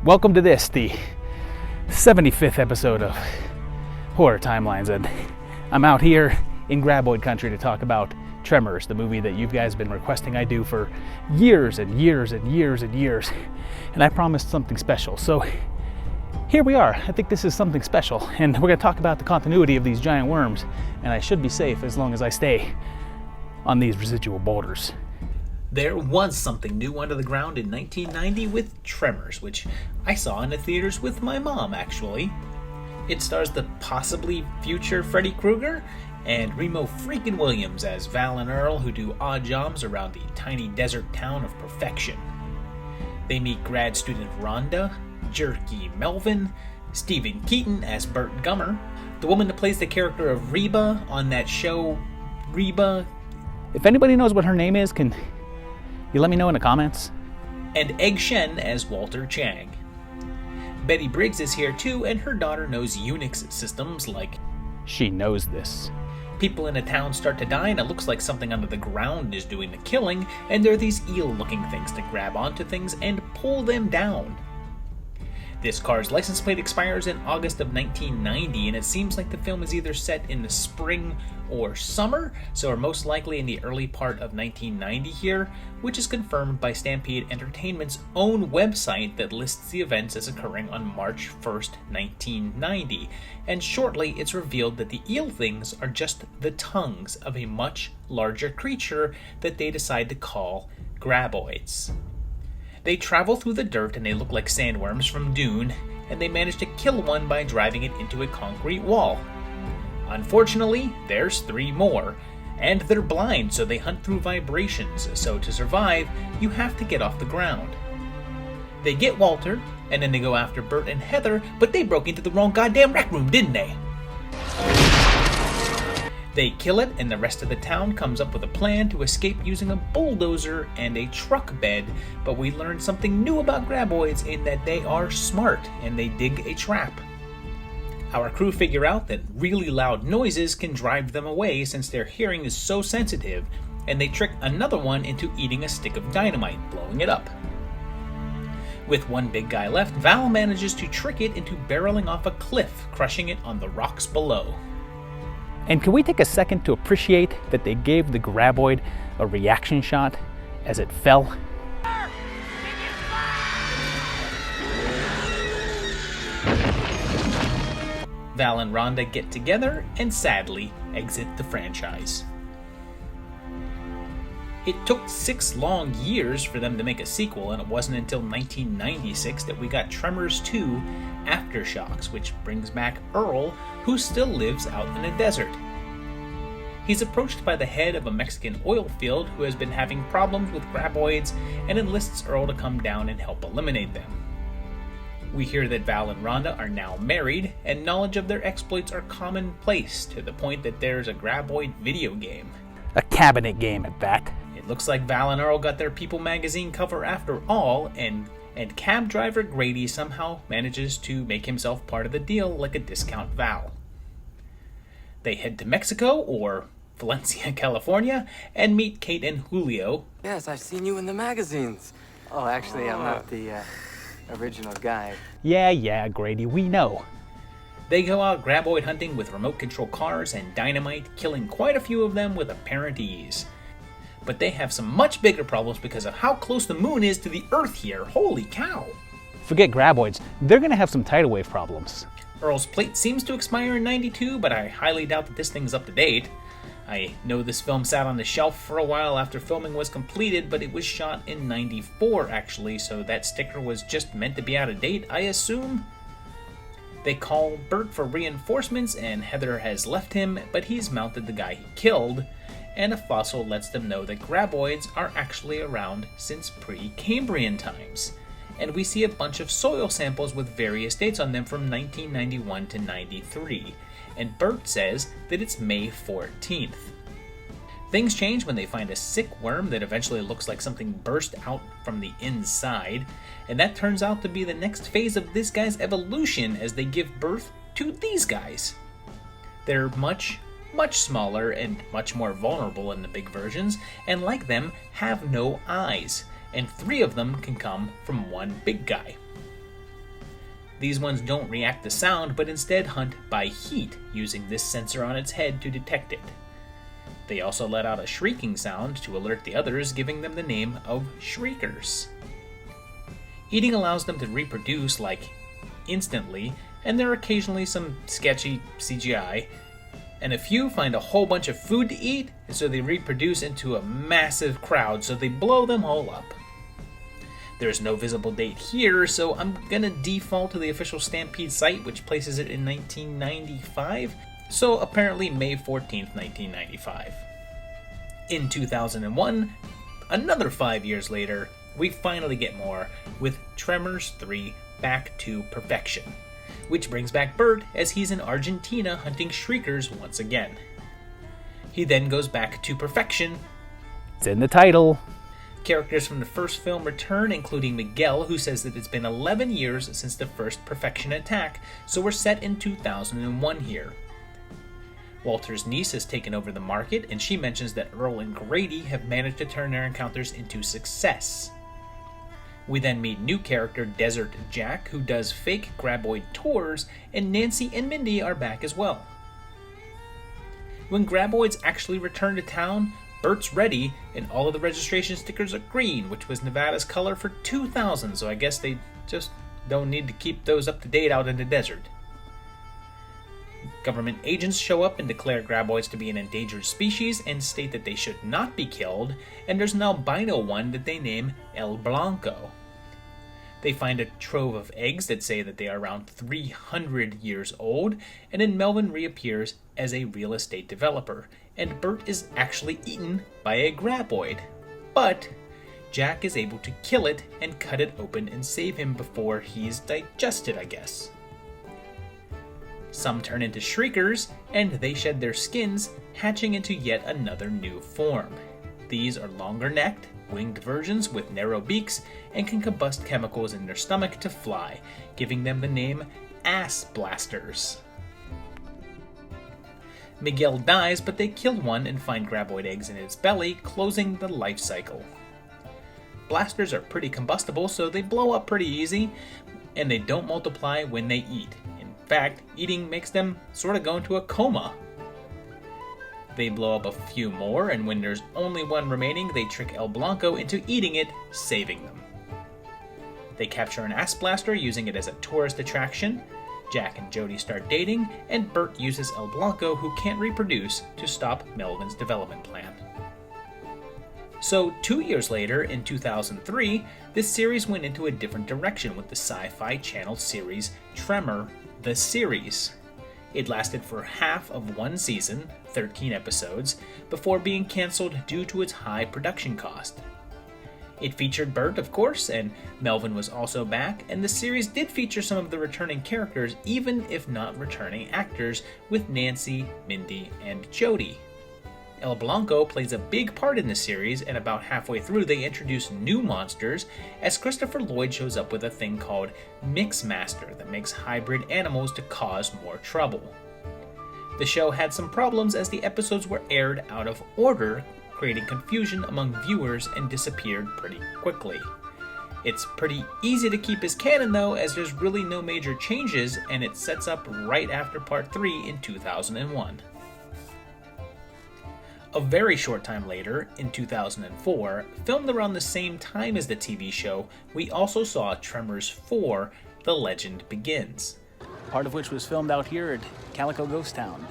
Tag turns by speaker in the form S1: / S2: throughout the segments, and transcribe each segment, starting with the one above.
S1: Welcome to this, the 75th episode of Horror Timelines, and I'm out here in Graboid country to talk about Tremors, the movie that you guys have been requesting I do for years and years and years and years, and I promised something special, so here we are. I think this is something special, and we're going to talk about the continuity of these giant worms, and I should be safe as long as I stay on these residual borders.
S2: There was something new under the ground in 1990 with Tremors, which I saw in the theaters with my mom, actually. It stars the possibly future Freddy Krueger and Remo freaking Williams as Val and Earl, who do odd jobs around the tiny desert town of Perfection. They meet grad student Rhonda, Jerky Melvin, Stephen Keaton as Bert Gummer, the woman that plays the character of Reba on that show, Reba.
S1: If anybody knows what her name is, can you let me know in the comments?
S2: And Egg Shen as Walter Chang. Betty Briggs is here too, and her daughter knows Unix systems like...
S1: She knows this.
S2: People in a town start to die, and it looks like something under the ground is doing the killing, and there are these eel-looking things to grab onto things and pull them down. This car's license plate expires in August of 1990, and it seems like the film is either set in the spring or summer, so we're most likely in the early part of 1990 here, which is confirmed by Stampede Entertainment's own website that lists the events as occurring on March 1st, 1990, and shortly it's revealed that the eel things are just the tongues of a much larger creature that they decide to call Graboids. They travel through the dirt and they look like sandworms from Dune, and they manage to kill one by driving it into a concrete wall. Unfortunately, there's 3 more, and they're blind, so they hunt through vibrations, so to survive, you have to get off the ground. They get Walter, and then they go after Bert and Heather, but they broke into the wrong goddamn rec room, didn't they? They kill it, and the rest of the town comes up with a plan to escape using a bulldozer and a truck bed, but we learn something new about Graboids in that they are smart, and they dig a trap. Our crew figure out that really loud noises can drive them away since their hearing is so sensitive, and they trick another one into eating a stick of dynamite, blowing it up. With one big guy left, Val manages to trick it into barreling off a cliff, crushing it on the rocks below.
S1: And can we take a second to appreciate that they gave the Graboid a reaction shot as it fell?
S2: Val and Rhonda get together and sadly exit the franchise. It took 6 long years for them to make a sequel, and it wasn't until 1996 that we got Tremors 2 Aftershocks, which brings back Earl, who still lives out in the desert. He's approached by the head of a Mexican oil field who has been having problems with Graboids and enlists Earl to come down and help eliminate them. We hear that Val and Rhonda are now married, and knowledge of their exploits are commonplace to the point that there's a Graboid video game.
S1: A cabinet game at that.
S2: It looks like Val and Earl got their People magazine cover after all, and cab driver Grady somehow manages to make himself part of the deal like a discount Val. They head to Mexico, or Valencia, California, and meet Kate and Julio.
S3: Yes, I've seen you in the magazines. Oh, actually, I'm not the original guy.
S1: Yeah, Grady, we know.
S2: They go out Graboid hunting with remote control cars and dynamite, killing quite a few of them with apparent ease. But they have some much bigger problems because of how close the moon is to the Earth here. Holy cow!
S1: Forget Graboids, they're gonna have some tidal wave problems.
S2: Earl's plate seems to expire in 92, but I highly doubt that this thing's up to date. I know this film sat on the shelf for a while after filming was completed, but it was shot in 94 actually, so that sticker was just meant to be out of date, I assume? They call Bert for reinforcements, and Heather has left him, but he's mounted the guy he killed, and a fossil lets them know that Graboids are actually around since pre-Cambrian times. And we see a bunch of soil samples with various dates on them from 1991 to 93, and Bert says that it's May 14th. Things change when they find a sick worm that eventually looks like something burst out from the inside, and that turns out to be the next phase of this guy's evolution as they give birth to these guys. They're much smaller and much more vulnerable in the big versions, and like them, have no eyes, and 3 of them can come from one big guy. These ones don't react to sound, but instead hunt by heat, using this sensor on its head to detect it. They also let out a shrieking sound to alert the others, giving them the name of shriekers. Eating allows them to reproduce, like, instantly, and there are occasionally some sketchy CGI, and a few find a whole bunch of food to eat, and so they reproduce into a massive crowd, so they blow them all up. There's no visible date here, so I'm gonna default to the official Stampede site, which places it in 1995, so apparently May 14th, 1995. In 2001, another 5 years later, we finally get more with Tremors 3 Back to Perfection, which brings back Bert as he's in Argentina hunting shriekers once again. He then goes back to perfection.
S1: It's in the title.
S2: Characters from the first film return, including Miguel, who says that it's been 11 years since the first Perfection attack, so we're set in 2001 here. Walter's niece has taken over the market, and she mentions that Earl and Grady have managed to turn their encounters into success. We then meet new character Desert Jack, who does fake Graboid tours, and Nancy and Mindy are back as well. When Graboids actually return to town, Bert's ready, and all of the registration stickers are green, which was Nevada's color for 2000, so I guess they just don't need to keep those up to date out in the desert. Government agents show up and declare Graboids to be an endangered species and state that they should not be killed, and there's an albino one that they name El Blanco. They find a trove of eggs that say that they are around 300 years old, and then Melvin reappears as a real estate developer, and Bert is actually eaten by a Graboid. But Jack is able to kill it and cut it open and save him before he's digested, I guess. Some turn into shriekers, and they shed their skins, hatching into yet another new form. These are longer-necked, winged versions with narrow beaks, and can combust chemicals in their stomach to fly, giving them the name Ass Blasters. Miguel dies, but they kill one and find Graboid eggs in its belly, closing the life cycle. Blasters are pretty combustible, so they blow up pretty easy, and they don't multiply when they eat. In fact, eating makes them sort of go into a coma. They blow up a few more, and when there's only one remaining, they trick El Blanco into eating it, saving them. They capture an ass blaster using it as a tourist attraction. Jack and Jody start dating, and Bert uses El Blanco, who can't reproduce, to stop Melvin's development plan. So 2 years later, in 2003, this series went into a different direction with the Sci-Fi Channel series Tremor, the Series. It lasted for half of one season, 13 episodes, before being cancelled due to its high production cost. It featured Bert, of course, and Melvin was also back, and the series did feature some of the returning characters, even if not returning actors, with Nancy, Mindy, and Jody. El Blanco plays a big part in the series, and about halfway through they introduce new monsters, as Christopher Lloyd shows up with a thing called Mixmaster that makes hybrid animals to cause more trouble. The show had some problems as the episodes were aired out of order, creating confusion among viewers and disappeared pretty quickly. It's pretty easy to keep as canon though, as there's really no major changes, and it sets up right after Part 3 in 2001. A very short time later, in 2004, filmed around the same time as the TV show, we also saw Tremors 4, The Legend Begins.
S1: Part of which was filmed out here at Calico Ghost Town.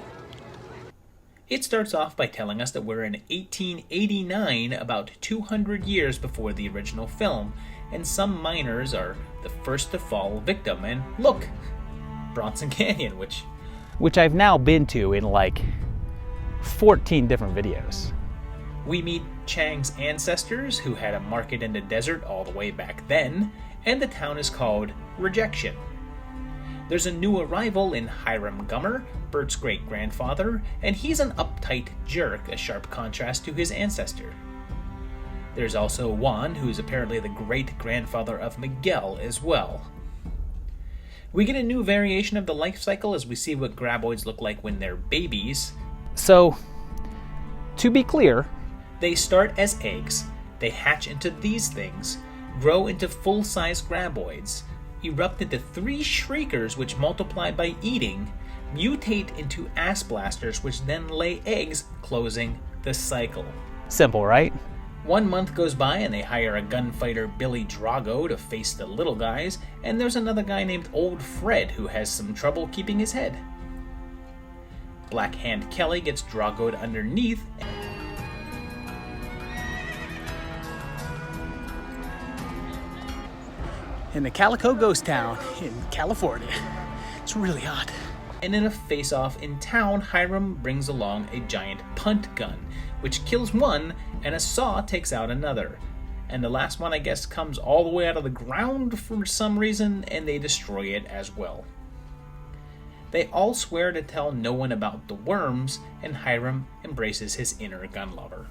S2: It starts off by telling us that we're in 1889, about 200 years before the original film, and some miners are the first to fall victim, and look, Bronson Canyon, which
S1: I've now been to in like 14 different videos.
S2: We meet Chang's ancestors, who had a market in the desert all the way back then, and the town is called Rejection. There's a new arrival in Hiram Gummer, Bert's great-grandfather, and he's an uptight jerk, a sharp contrast to his ancestor. There's also Juan, who's apparently the great-grandfather of Miguel as well. We get a new variation of the life cycle as we see what Graboids look like when they're babies.
S1: So, to be clear,
S2: they start as eggs, they hatch into these things, grow into full-size Graboids, erupt into 3 shriekers which multiply by eating, mutate into ass blasters which then lay eggs, closing the cycle.
S1: Simple, right?
S2: 1 month goes by and they hire a gunfighter Billy Drago to face the little guys, and there's another guy named Old Fred who has some trouble keeping his head. Black Hand Kelly gets Dragoed underneath.
S1: In the Calico Ghost Town in California. It's really hot.
S2: And in a face-off in town, Hiram brings along a giant punt gun, which kills one, and a saw takes out another. And the last one, I guess, comes all the way out of the ground for some reason, and they destroy it as well. They all swear to tell no one about the worms, and Hiram embraces his inner gun lover.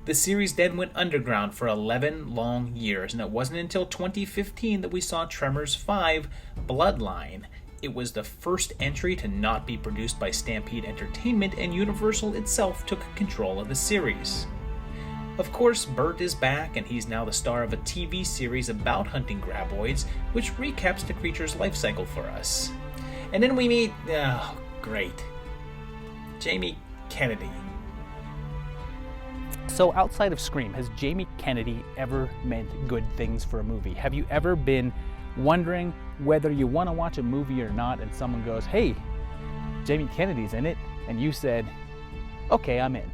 S2: The series then went underground for 11 long years, and it wasn't until 2015 that we saw Tremors 5: Bloodline. It was the first entry to not be produced by Stampede Entertainment, and Universal itself took control of the series. Of course, Burt is back, and he's now the star of a TV series about hunting graboids, which recaps the creature's life cycle for us. And then we meet, Jamie Kennedy.
S1: So outside of Scream, has Jamie Kennedy ever meant good things for a movie? Have you ever been wondering whether you want to watch a movie or not, and someone goes, hey, Jamie Kennedy's in it, and you said, okay, I'm in?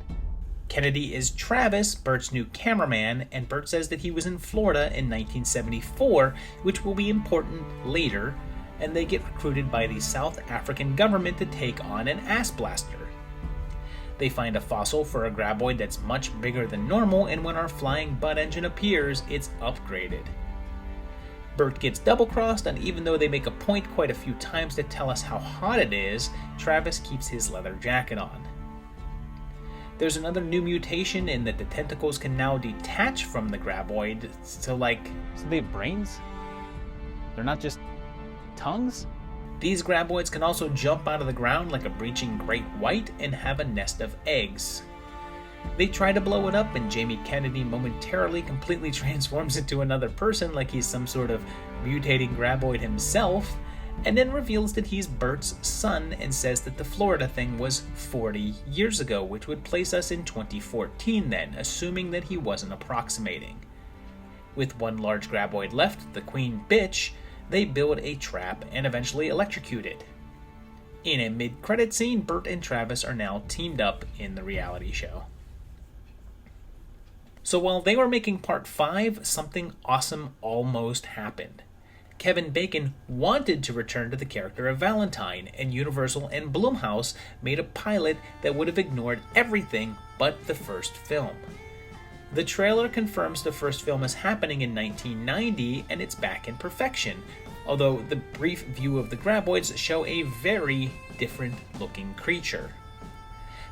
S2: Kennedy is Travis, Burt's new cameraman, and Burt says that he was in Florida in 1974, which will be important later, and they get recruited by the South African government to take on an ass blaster. They find a fossil for a graboid that's much bigger than normal, and when our flying butt engine appears, it's upgraded. Burt gets double-crossed, and even though they make a point quite a few times to tell us how hot it is, Travis keeps his leather jacket on. There's another new mutation in that the tentacles can now detach from the graboid, so
S1: they have brains? They're not just tongues?
S2: These graboids can also jump out of the ground like a breaching great white and have a nest of eggs. They try to blow it up, and Jamie Kennedy momentarily completely transforms into another person like he's some sort of mutating graboid himself, and then reveals that he's Burt's son and says that the Florida thing was 40 years ago, which would place us in 2014 then, assuming that he wasn't approximating. With one large graboid left, the Queen Bitch, they build a trap and eventually electrocute it. In a mid-credit scene, Burt and Travis are now teamed up in the reality show. So while they were making part 5, something awesome almost happened. Kevin Bacon wanted to return to the character of Valentine, and Universal and Blumhouse made a pilot that would have ignored everything but the first film. The trailer confirms the first film is happening in 1990, and it's back in perfection, although the brief view of the graboids show a very different looking creature.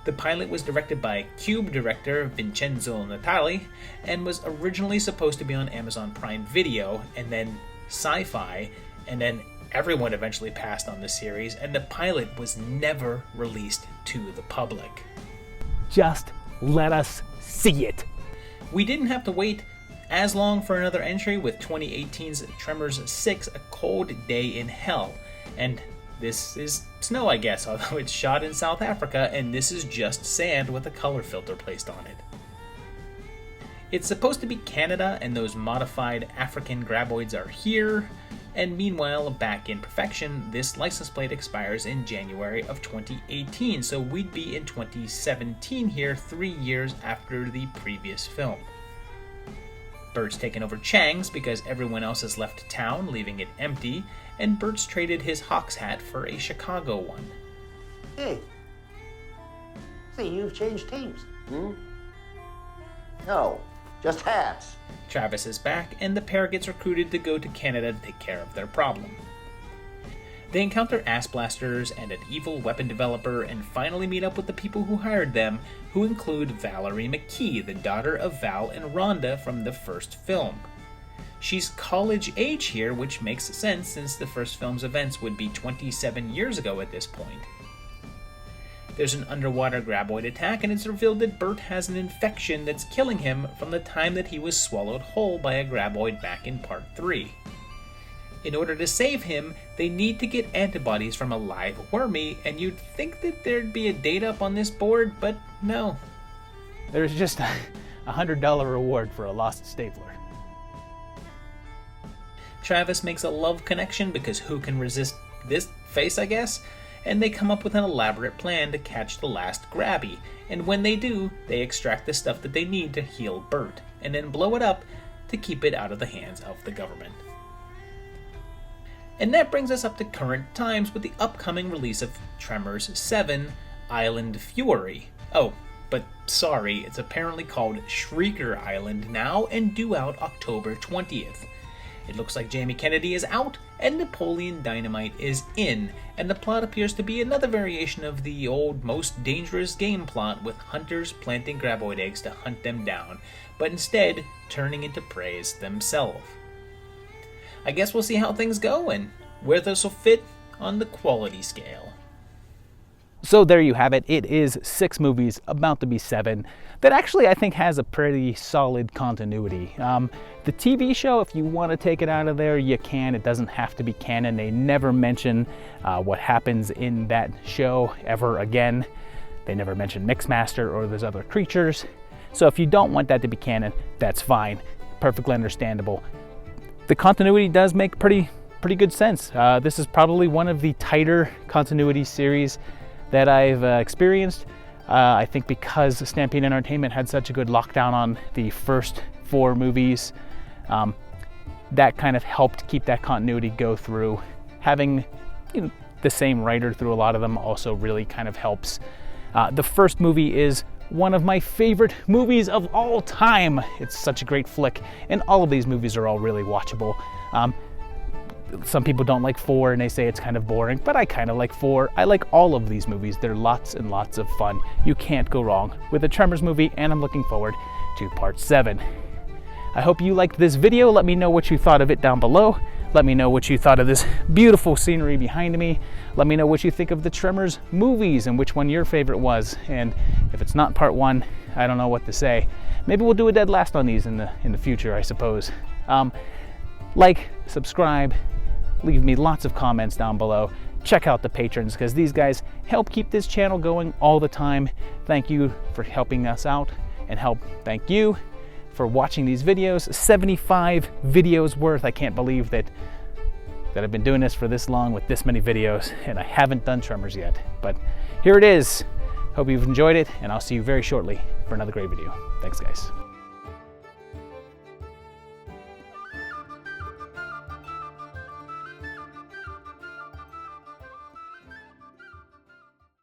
S2: The pilot was directed by Cube director Vincenzo Natali, and was originally supposed to be on Amazon Prime Video, and then Sci-Fi, and then everyone eventually passed on the series, and the pilot was never released to the public.
S1: Just let us see it.
S2: We didn't have to wait as long for another entry with 2018's Tremors 6, A Cold Day in Hell. And this is snow, I guess, although it's shot in South Africa, and this is just sand with a color filter placed on it. It's supposed to be Canada, and those modified African graboids are here, and meanwhile, back in perfection, this license plate expires in January of 2018, so we'd be in 2017 here, 3 years after the previous film. Burt's taken over Chang's because everyone else has left town, leaving it empty, and Burt's traded his Hawks hat for a Chicago one.
S4: Hey, see, you've changed teams. No, just hats.
S2: Travis is back, and the pair gets recruited to go to Canada to take care of their problem. They encounter ass blasters and an evil weapon developer, and finally meet up with the people who hired them, who include Valerie McKee, the daughter of Val and Rhonda from the first film. She's college age here, which makes sense since the first film's events would be 27 years ago at this point. There's an underwater graboid attack, and it's revealed that Burt has an infection that's killing him from the time that he was swallowed whole by a graboid back in part 3. In order to save him, they need to get antibodies from a live wormy, and you'd think that there'd be a date up on this board, but no.
S1: There's just a $100 reward for a lost stapler.
S2: Travis makes a love connection because who can resist this face, I guess? And they come up with an elaborate plan to catch the last grabby, and when they do, they extract the stuff that they need to heal Bert, and then blow it up to keep it out of the hands of the government. And that brings us up to current times with the upcoming release of Tremors 7, Island Fury. Oh, but sorry, it's apparently called Shrieker Island now and due out October 20th. It looks like Jamie Kennedy is out and Napoleon Dynamite is in, and the plot appears to be another variation of the old Most Dangerous Game plot with hunters planting graboid eggs to hunt them down, but instead turning into preys themselves. I guess we'll see how things go and where this will fit on the quality scale.
S1: So there you have it. It is 6 movies, about to be 7, that actually I think has a pretty solid continuity. The TV show, if you want to take it out of there, you can. It doesn't have to be canon. They never mention what happens in that show ever again. They never mention Mixmaster or those other creatures. So if you don't want that to be canon, that's fine. Perfectly understandable. The continuity does make pretty good sense. This is probably one of the tighter continuity series that I've experienced. I think because Stampede Entertainment had such a good lockdown on the first 4 movies, that kind of helped keep that continuity go through. Having the same writer through a lot of them also really kind of helps. The first movie is one of my favorite movies of all time. It's such a great flick, and all of these movies are all really watchable. Some people don't like 4 and they say it's kind of boring, but I kind of like 4. I like all of these movies. They're lots and lots of fun. You can't go wrong with the Tremors movie, and I'm looking forward to part 7. I hope you liked this video. Let me know what you thought of it down below. Let me know what you thought of this beautiful scenery behind me. Let me know what you think of the Tremors movies and which one your favorite was. And if it's not part 1, I don't know what to say. Maybe we'll do a dead last on these in the future, I suppose. Like, subscribe, leave me lots of comments down below. Check out the patrons, because these guys help keep this channel going all the time. Thank you for helping us out, and thank you for watching these videos. 75 videos worth. I can't believe that I've been doing this for this long with this many videos, and I haven't done Tremors yet. But here it is. Hope you've enjoyed it, and I'll see you very shortly for another great video. Thanks, guys.